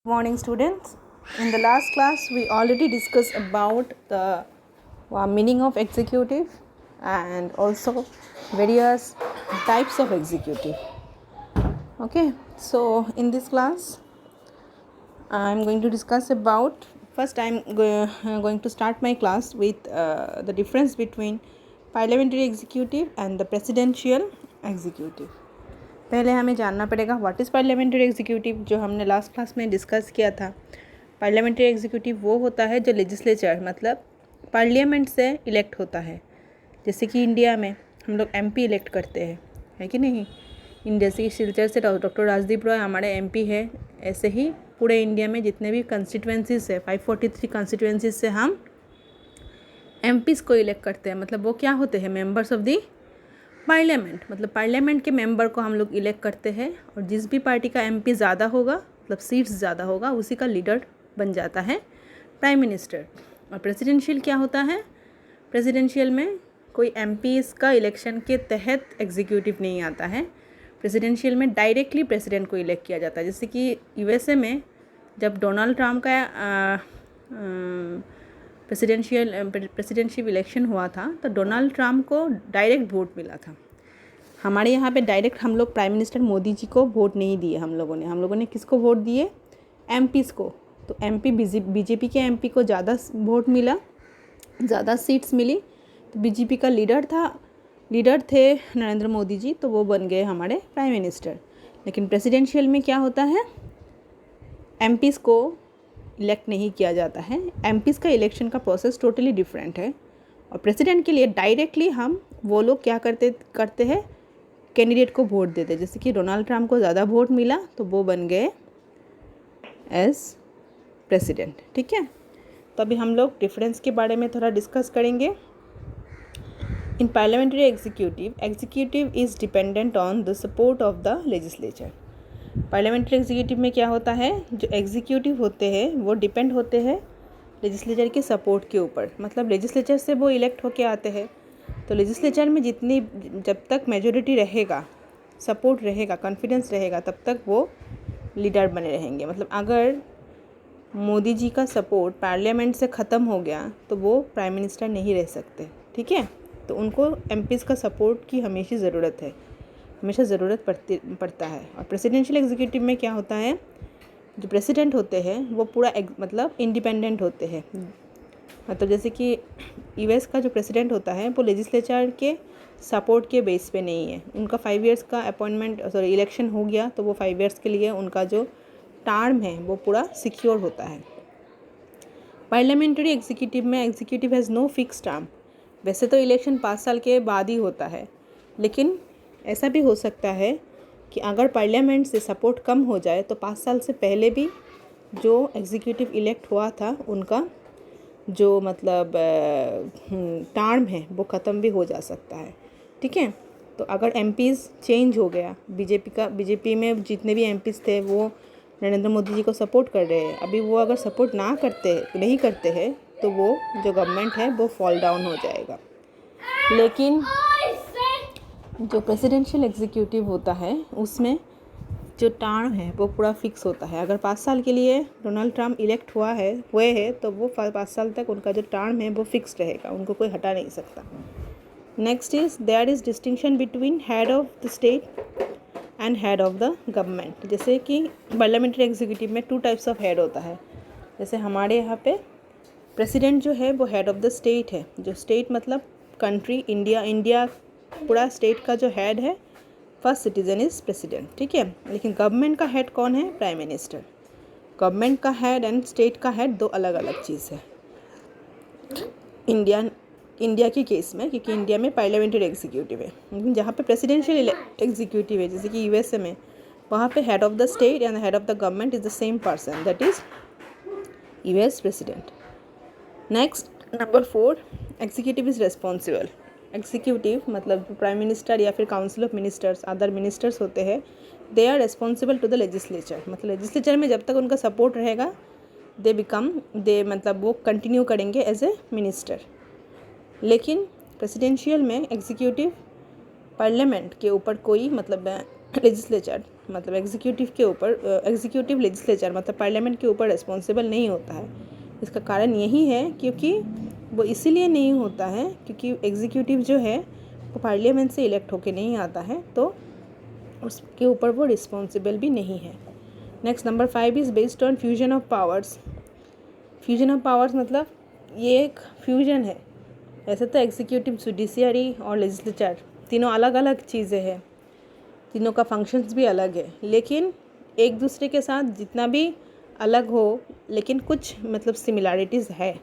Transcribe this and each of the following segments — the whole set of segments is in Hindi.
Morning students. In the last class we already discussed about the meaning of executive and also various types of executive. Okay, so in this class I'm going to discuss about first going to start my class with the difference between parliamentary executive and the presidential executive. पहले हमें जानना पड़ेगा व्हाट इज़ पार्लियामेंट्री एग्जीक्यूटिव, जो हमने लास्ट क्लास में डिस्कस किया था। पार्लियामेंट्री एग्जीक्यूटिव वो होता है जो लेजिस्लेचर मतलब पार्लियामेंट से इलेक्ट होता है। जैसे कि इंडिया में हम लोग एमपी इलेक्ट करते हैं, है कि नहीं। इंडिया से सिलचर से डॉक्टर राजदीप रॉय हमारे एमपी है। ऐसे ही पूरे इंडिया में जितने भी कंस्टिट्यूंसीज है 543 कंस्टिट्यूंसीज से हम एमपीज़ को इलेक्ट करते हैं। मतलब वो क्या होते हैं, मेंबर्स ऑफ दी पार्लियामेंट। मतलब पार्लियामेंट के मेंबर को हम लोग इलेक्ट करते हैं और जिस भी पार्टी का एमपी ज़्यादा होगा मतलब सीट्स ज़्यादा होगा उसी का लीडर बन जाता है प्राइम मिनिस्टर। और प्रेसिडेंशियल क्या होता है, प्रेसिडेंशियल में कोई एमपीज़ का इलेक्शन के तहत एग्जीक्यूटिव नहीं आता है। प्रेसिडेंशियल में डायरेक्टली प्रेसिडेंट को इलेक्ट किया जाता है। जैसे कि यूएसए में जब डोनाल्ड ट्रम्प का प्रेसिडेंशियल इलेक्शन हुआ था तो डोनाल्ड ट्रम्प को डायरेक्ट वोट मिला था। हमारे यहाँ पे डायरेक्ट हम लोग प्राइम मिनिस्टर मोदी जी को वोट नहीं दिए। हम लोगों ने किसको वोट दिए, एमपीज़ को। तो एमपी बीजेपी के एमपी को ज़्यादा वोट मिला, ज़्यादा सीट्स मिली, तो बीजेपी का लीडर थे नरेंद्र मोदी जी, तो वो बन गए हमारे प्राइम मिनिस्टर। लेकिन प्रेसिडेंशियल में क्या होता है, एमपीज़ को इलेक्ट नहीं किया जाता है। एमपीज़ का इलेक्शन का प्रोसेस टोटली डिफरेंट है। और प्रेसिडेंट के लिए डायरेक्टली हम वो लोग क्या करते हैं, कैंडिडेट को वोट देते। जैसे कि डोनाल्ड ट्रम्प को ज़्यादा वोट मिला तो वो बन गए एज प्रेसिडेंट। ठीक है, तो अभी हम लोग डिफरेंस के बारे में थोड़ा डिस्कस करेंगे। इन parliamentary executive is dependent on the support of the legislature. Parliamentary executive में क्या होता है, जो एग्जीक्यूटिव होते हैं वो डिपेंड होते हैं लेजिस्लेचर के सपोर्ट के ऊपर। मतलब लेजिस्लेचर से वो इलेक्ट होके आते हैं, तो लेजिस्लेचर में जब तक मेजॉरिटी रहेगा, सपोर्ट रहेगा, कॉन्फिडेंस रहेगा, तब तक वो लीडर बने रहेंगे। मतलब अगर मोदी जी का सपोर्ट पार्लियामेंट से ख़त्म हो गया तो वो प्राइम मिनिस्टर नहीं रह सकते। ठीक है, तो उनको एमपीज़ का सपोर्ट की हमेशा ज़रूरत पड़ता है। और प्रेसिडेंशियल एग्जीक्यूटिव में क्या होता है, जो प्रेसिडेंट होते हैं वो पूरा मतलब इंडिपेंडेंट होते हैं। मतलब जैसे कि यूएस का जो प्रेसिडेंट होता है वो लेजिस्लेचर के सपोर्ट के बेस पे नहीं है। उनका 5 इयर्स का इलेक्शन हो गया तो वो 5 इयर्स के लिए उनका जो टर्म है वो पूरा सिक्योर होता है। पार्लियामेंट्री एग्जीक्यूटिव में executive has no fix term. वैसे तो इलेक्शन 5 साल के बाद ही होता है, लेकिन ऐसा भी हो सकता है कि अगर पार्लियामेंट से सपोर्ट कम हो जाए तो 5 साल से पहले भी जो एग्जीक्यूटिव इलेक्ट हुआ था उनका जो मतलब टर्म है वो ख़त्म भी हो जा सकता है। ठीक है, तो अगर एमपीज़ चेंज हो गया, बीजेपी में जितने भी एमपीज़ थे वो नरेंद्र मोदी जी को सपोर्ट कर रहे हैं, अभी वो अगर सपोर्ट नहीं करते हैं तो वो जो गवर्नमेंट है वो फॉल डाउन हो जाएगा। लेकिन जो प्रेसिडेंशियल एग्जीक्यूटिव होता है उसमें जो टर्म है वो पूरा फिक्स होता है। अगर 5 साल के लिए डोनाल्ड ट्रम्प इलेक्ट हुए हैं तो वो 5 साल तक उनका जो टर्म है वो फिक्स रहेगा, उनको कोई हटा नहीं सकता। Next there is distinction between head of the state and head of the government. जैसे कि पार्लियामेंट्री एग्जीक्यूटिव में 2 टाइप्स ऑफ हेड होता है। जैसे हमारे यहाँ पे प्रेसिडेंट जो है वो हेड ऑफ द स्टेट है। जो स्टेट मतलब कंट्री, इंडिया पूरा स्टेट का जो हेड है, फर्स्ट सिटीजन इज़ प्रेसिडेंट। ठीक है, लेकिन गवर्नमेंट का हेड कौन है, प्राइम मिनिस्टर। गवर्नमेंट का हेड एंड स्टेट का हेड 2 अलग अलग चीज़ है इंडिया के केस में, क्योंकि इंडिया में पार्लियामेंट्री एग्जीक्यूटिव है। लेकिन जहाँ पे प्रेसिडेंशियल एग्जीक्यूटिव है जैसे कि यूएसए में, वहाँ पे head of the state and head of the government is the same person, that is US president. Next number 4, executive is responsible. Executive मतलब प्राइम मिनिस्टर या फिर council of ministers, other ministers होते हैं, they are responsible to the legislature. मतलब लेजिस्लेचर में जब तक उनका सपोर्ट रहेगा मतलब वो कंटिन्यू करेंगे एज ए मिनिस्टर। लेकिन प्रेसिडेंशियल में एग्जीक्यूटिव पार्लियामेंट के ऊपर कोई मतलब लेजिस्लेचर मतलब एग्जीक्यूटिव के ऊपर, एग्जीक्यूटिव लेजिस्लेचर मतलब पार्लियामेंट के ऊपर रिस्पॉन्सिबल नहीं होता है। इसका कारण यही है क्योंकि वो इसीलिए नहीं होता है क्योंकि एग्जीक्यूटिव जो है वो पार्लियामेंट से इलेक्ट होके नहीं आता है, तो उसके ऊपर वो रिस्पॉन्सिबल भी नहीं है। Next number 5 is based on fusion of powers. Fusion of powers मतलब ये एक फ्यूजन है। ऐसे तो एग्जीक्यूटिव, जुडिशियरी और लेजिस्लेचर तीनों अलग अलग चीज़ें हैं, तीनों का फंक्शंस भी अलग है, लेकिन एक दूसरे के साथ जितना भी अलग हो लेकिन कुछ मतलब सिमिलैरिटीज़ है,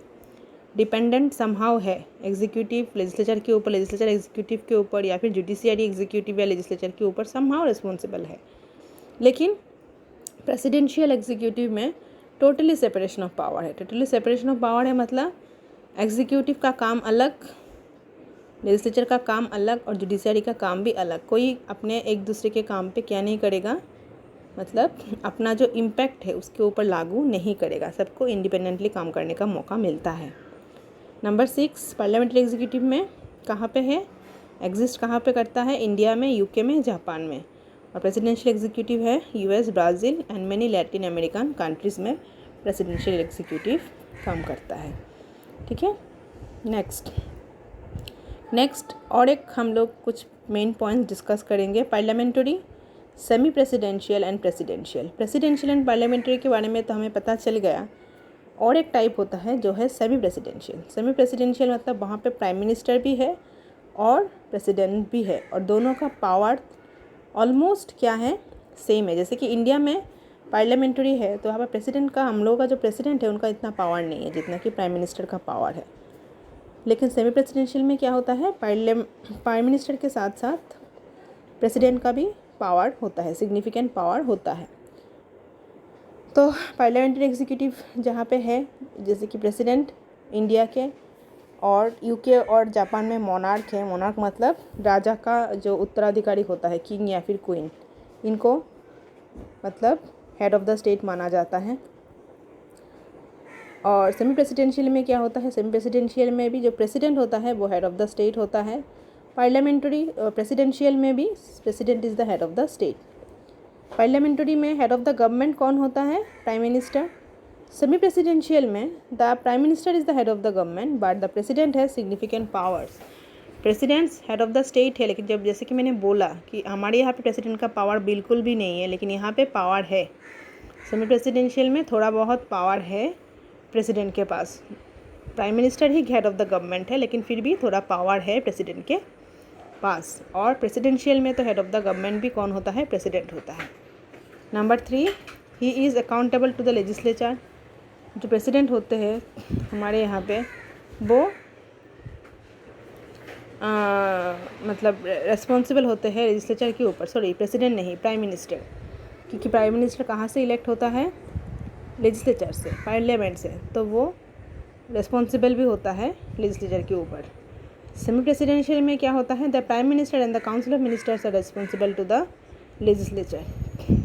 डिपेंडेंट समहाउ है। एग्जीक्यूटिव लेजिस्लेचर के ऊपर, लेजिस्लेचर एग्जीक्यूटिव के ऊपर, या फिर जुडिशियरी एग्जीक्यूटिव या लेजिस्लेचर के ऊपर समहाउ रिस्पॉन्सिबल है। लेकिन प्रेसिडेंशियल एग्जीक्यूटिव में टोटली सेपरेशन ऑफ पावर है। टोटली सेपरेशन ऑफ पावर है मतलब एग्जीक्यूटिव का काम अलग, लेजिस्लेचर का काम अलग और जुडिशियरी का काम भी अलग। कोई अपने एक दूसरे के काम पे क्या नहीं करेगा, मतलब अपना जो इम्पैक्ट है उसके ऊपर लागू नहीं करेगा, सबको इंडिपेंडेंटली काम करने का मौका मिलता है। नंबर 6 पार्लियामेंट्री एग्जीक्यूटिव में कहाँ पे है, एग्जिस्ट कहाँ पे करता है, इंडिया में, यूके में, जापान में। और प्रेसिडेंशियल एग्जीक्यूटिव है US, Brazil and many Latin American countries में प्रेसिडेंशियल एग्जीक्यूटिव काम करता है। ठीक है। नेक्स्ट और एक हम लोग कुछ मेन पॉइंट्स डिस्कस करेंगे, parliamentary, semi presidential and presidential. Presidential and parliamentary के बारे में तो हमें पता चल गया। और एक टाइप होता है जो है सेमी प्रेसिडेंशियल। सेमी प्रेसिडेंशियल मतलब वहाँ पे प्राइम मिनिस्टर भी है और प्रेसिडेंट भी है, और दोनों का पावर ऑलमोस्ट क्या है, सेम है। जैसे कि इंडिया में पार्लियामेंट्री है तो वहाँ पर प्रेसिडेंट का, हम लोगों का जो प्रेसिडेंट है उनका इतना पावर नहीं है जितना कि प्राइम मिनिस्टर का पावर है। लेकिन सेमी प्रेसिडेंशियल में क्या होता है, प्राइम मिनिस्टर के साथ साथ प्रेसिडेंट का भी पावर होता है, सिग्निफिकेंट पावर होता है। तो पार्लियामेंट्री एग्जीक्यूटिव जहाँ पे है, जैसे कि प्रेसिडेंट इंडिया के, और यूके और जापान में मोनार्क है। मोनार्क मतलब राजा का जो उत्तराधिकारी होता है, किंग या फिर क्वीन, इनको मतलब हेड ऑफ़ द स्टेट माना जाता है। और सेमी प्रेसिडेंशियल में क्या होता है, सेमी प्रेसिडेंशियल में भी जो प्रेसिडेंट होता है वो हेड ऑफ़ द स्टेट होता है। पार्लियामेंट्री प्रेसिडेंशियल में भी president is the head of the state. Parliamentary में हेड ऑफ़ द गवर्नमेंट कौन होता है, प्राइम मिनिस्टर। सेमी प्रेसिडेंशियल में the prime minister is the head of the government but the president has significant powers. Presidents head of the state है, लेकिन जब जैसे कि मैंने बोला कि हमारे यहाँ पे प्रेसिडेंट का पावर बिल्कुल भी नहीं है, लेकिन यहाँ पे पावर है। सेमी प्रेसिडेंशियल में थोड़ा बहुत पावर है प्रेसिडेंट के पास। प्राइम मिनिस्टर ही हेड ऑफ़ द गवर्नमेंट है, लेकिन फिर भी थोड़ा पावर है प्रेसिडेंट के पास। और प्रेसिडेंशियल में तो हेड ऑफ़ द गवर्नमेंट भी कौन होता है, प्रेसिडेंट होता है। नंबर 3 ही is accountable to the legislature. जो प्रेसिडेंट होते हैं हमारे यहाँ पे वो मतलब रेस्पॉन्सिबल होते हैं लेजिस्लेचर के ऊपर, सॉरी प्रेसिडेंट नहीं, प्राइम मिनिस्टर, क्योंकि प्राइम मिनिस्टर कहाँ से इलेक्ट होता है, लेजिस्लेचर से, पार्लियामेंट से, तो वो रेस्पॉन्सिबल भी होता है लेजिस्लेचर के ऊपर। सेमी प्रेसिडेंशियल में क्या होता है, the prime minister and the council of ministers are responsible to the legislature.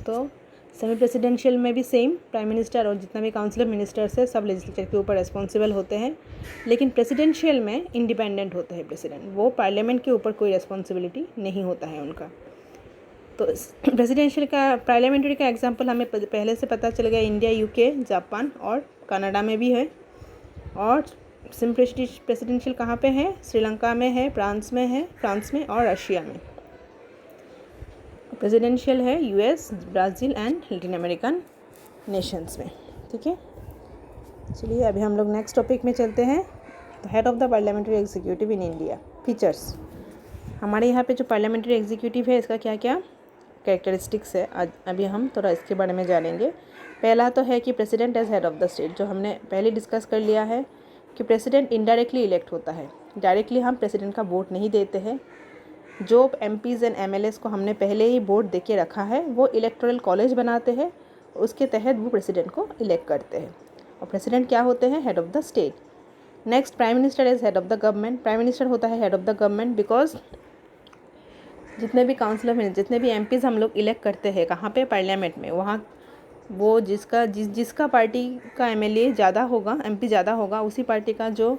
तो सेमी प्रेसिडेंशियल में भी सेम, प्राइम मिनिस्टर और जितना भी काउंसिल ऑफ मिनिस्टर्स है सब लेजिस्लेचर के ऊपर रेस्पॉन्सिबल होते हैं। लेकिन प्रेसिडेंशियल में इंडिपेंडेंट होते हैं प्रेसिडेंट, वो पार्लियामेंट के ऊपर कोई रेस्पॉन्सिबिलिटी नहीं होता है उनका। तो प्रेसिडेंशियल का, पार्लियामेंट्री का एग्जांपल हमें पहले से पता चल गया, इंडिया, यूके, जापान और कनाडा में भी है। और सेमी प्रेसिडेंशियल कहाँ पे है, श्रीलंका में है, फ्रांस में और रशिया में। प्रेसिडेंशियल है US, Brazil and Latin American Nations में। ठीक है, चलिए अभी हम लोग नेक्स्ट टॉपिक में चलते हैं। तो head of the parliamentary executive in India, features. हमारे यहाँ पे जो पार्लियामेंट्री एग्जीक्यूटिव है इसका क्या क्या कैरेक्टरिस्टिक्स है, आज अभी हम थोड़ा इसके बारे में जानेंगे। पहला तो है कि president as head of the state, जो हमने पहले डिस्कस कर लिया है कि प्रेसिडेंट इनडायरेक्टली इलेक्ट होता है, डायरेक्टली हम प्रेसिडेंट का वोट नहीं देते हैं। जो MPs एंड MLAs को हमने पहले ही वोट दे के रखा है वो इलेक्टोरल कॉलेज बनाते हैं, उसके तहत वो प्रेसिडेंट को इलेक्ट करते हैं। और प्रेसिडेंट क्या होते हैं, head of the state. Next, prime minister as head of the government. Prime minister होता है head of the government because जितने भी काउंसिल ऑफ मिनिस्टर, जितने भी MPs हम लोग इलेक्ट करते हैं कहाँ पे, पार्लियामेंट में, वहाँ वो जिसका पार्टी का MLA ज़्यादा होगा, MP ज़्यादा होगा, उसी पार्टी का जो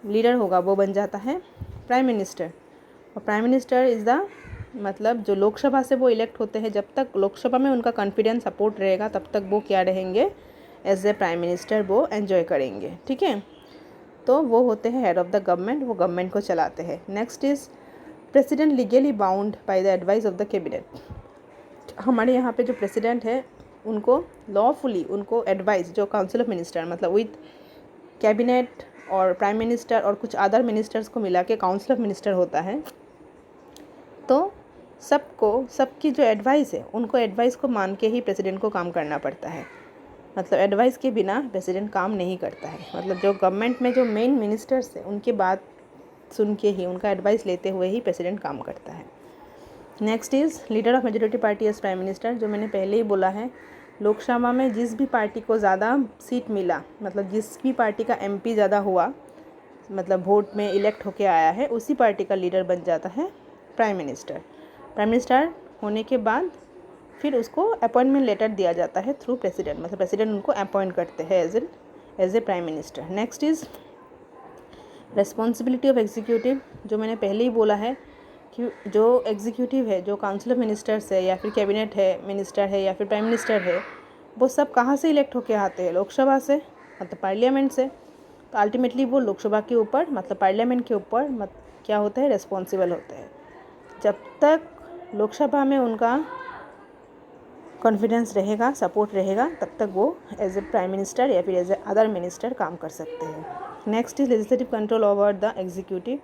लीडर होगा वो बन जाता है प्राइम मिनिस्टर। और प्राइम मिनिस्टर इज़ द मतलब जो लोकसभा से वो इलेक्ट होते हैं, जब तक लोकसभा में उनका कॉन्फिडेंस सपोर्ट रहेगा तब तक वो क्या रहेंगे, एज ए प्राइम मिनिस्टर वो एंजॉय करेंगे। ठीक है, तो वो होते हैं हेड ऑफ़ द गवर्नमेंट, वो गवर्नमेंट को चलाते हैं। Next is president legally bound by the advice of the cabinet. हमारे यहाँ पे जो प्रेसिडेंट है उनको लॉफुली उनको एडवाइस, जो काउंसिल ऑफ मिनिस्टर मतलब विद कैबिनेट और प्राइम मिनिस्टर और कुछ अदर मिनिस्टर्स को मिला के काउंसिल ऑफ मिनिस्टर होता है, तो सबकी जो एडवाइस है उनको एडवाइस को मान के ही प्रेसिडेंट को काम करना पड़ता है। मतलब एडवाइस के बिना प्रेसिडेंट काम नहीं करता है। मतलब जो गवर्नमेंट में जो मेन मिनिस्टर्स हैं उनकी बात सुन के ही, उनका एडवाइस लेते हुए ही प्रेसिडेंट काम करता है। Next is leader of majority party as prime minister. जो मैंने पहले ही बोला है, लोकसभा में जिस भी पार्टी को ज़्यादा सीट मिला, मतलब जिस भी पार्टी का एमपी ज़्यादा हुआ, मतलब वोट में इलेक्ट होके आया है, उसी पार्टी का लीडर बन जाता है प्राइम मिनिस्टर। प्राइम मिनिस्टर होने के बाद फिर उसको अपॉइंटमेंट लेटर दिया जाता है थ्रू प्रेसिडेंट, मतलब प्रेसिडेंट उनको अपॉइंट करते हैं as a prime minister. Next is responsibility of executive. जो मैंने पहले ही बोला है कि जो एग्जीक्यूटिव है, जो काउंसिल ऑफ मिनिस्टर्स है या फिर कैबिनेट है, मिनिस्टर है या फिर प्राइम मिनिस्टर है, वो सब कहाँ से इलेक्ट होके आते हैं, लोकसभा से, मतलब पार्लियामेंट से। तो अल्टीमेटली वो लोकसभा के ऊपर, मतलब पार्लियामेंट के ऊपर क्या होते हैं, रेस्पॉन्सिबल होते हैं। जब तक लोकसभा में उनका कॉन्फिडेंस रहेगा, सपोर्ट रहेगा, तब तक वो एज ए प्राइम मिनिस्टर या फिर एज ए अदर मिनिस्टर काम कर सकते हैं। Next is legislative control over the executive.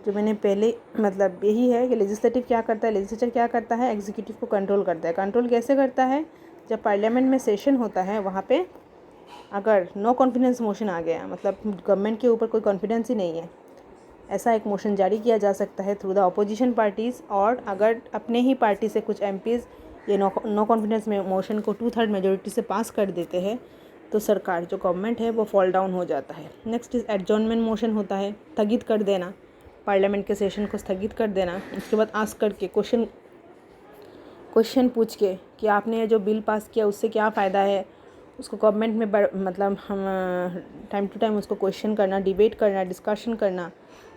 जो मैंने पहले मतलब यही है कि लेजिस्लेटिव क्या करता है, लेजिस्लेचर क्या करता है, एग्जीक्यूटिव को कंट्रोल करता है। कंट्रोल कैसे करता है, जब पार्लियामेंट में सेशन होता है वहाँ पे अगर नो कॉन्फिडेंस मोशन आ गया, मतलब गवर्नमेंट के ऊपर कोई कॉन्फिडेंस ही नहीं है, ऐसा एक मोशन जारी किया जा सकता है थ्रू द अपोजिशन पार्टीज़। और अगर अपने ही पार्टी से कुछ एमपीज़ ये नो कॉन्फिडेंस में मोशन को 2/3 मेजोरिटी से पास कर देते हैं, तो सरकार जो गवर्नमेंट है वो फॉल डाउन हो जाता है। नेक्स्ट इज एडजॉर्नमेंट मोशन होता है, स्थगित कर देना, पार्लियामेंट के सेशन को स्थगित कर देना। उसके बाद आस्क करके क्वेश्चन पूछ के कि आपने ये जो बिल पास किया उससे क्या फ़ायदा है, उसको गवर्नमेंट में मतलब हम टाइम टू टाइम उसको क्वेश्चन करना, डिबेट करना, डिस्कशन करना।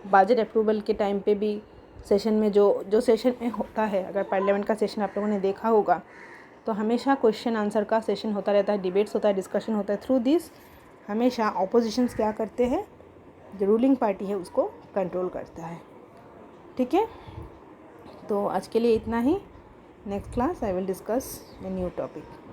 बजट अप्रूवल के टाइम पे भी सेशन में जो सेशन में होता है, अगर पार्लियामेंट का सेशन आप लोगों ने देखा होगा तो हमेशा क्वेश्चन आंसर का सेशन होता रहता है, डिबेट्स होता है, डिस्कशन होता है। थ्रू दिस हमेशा ऑपोजिशंस क्या करते हैं, जो रूलिंग पार्टी है उसको कंट्रोल करता है। ठीक है, तो आज के लिए इतना ही। Next class I will discuss a new topic.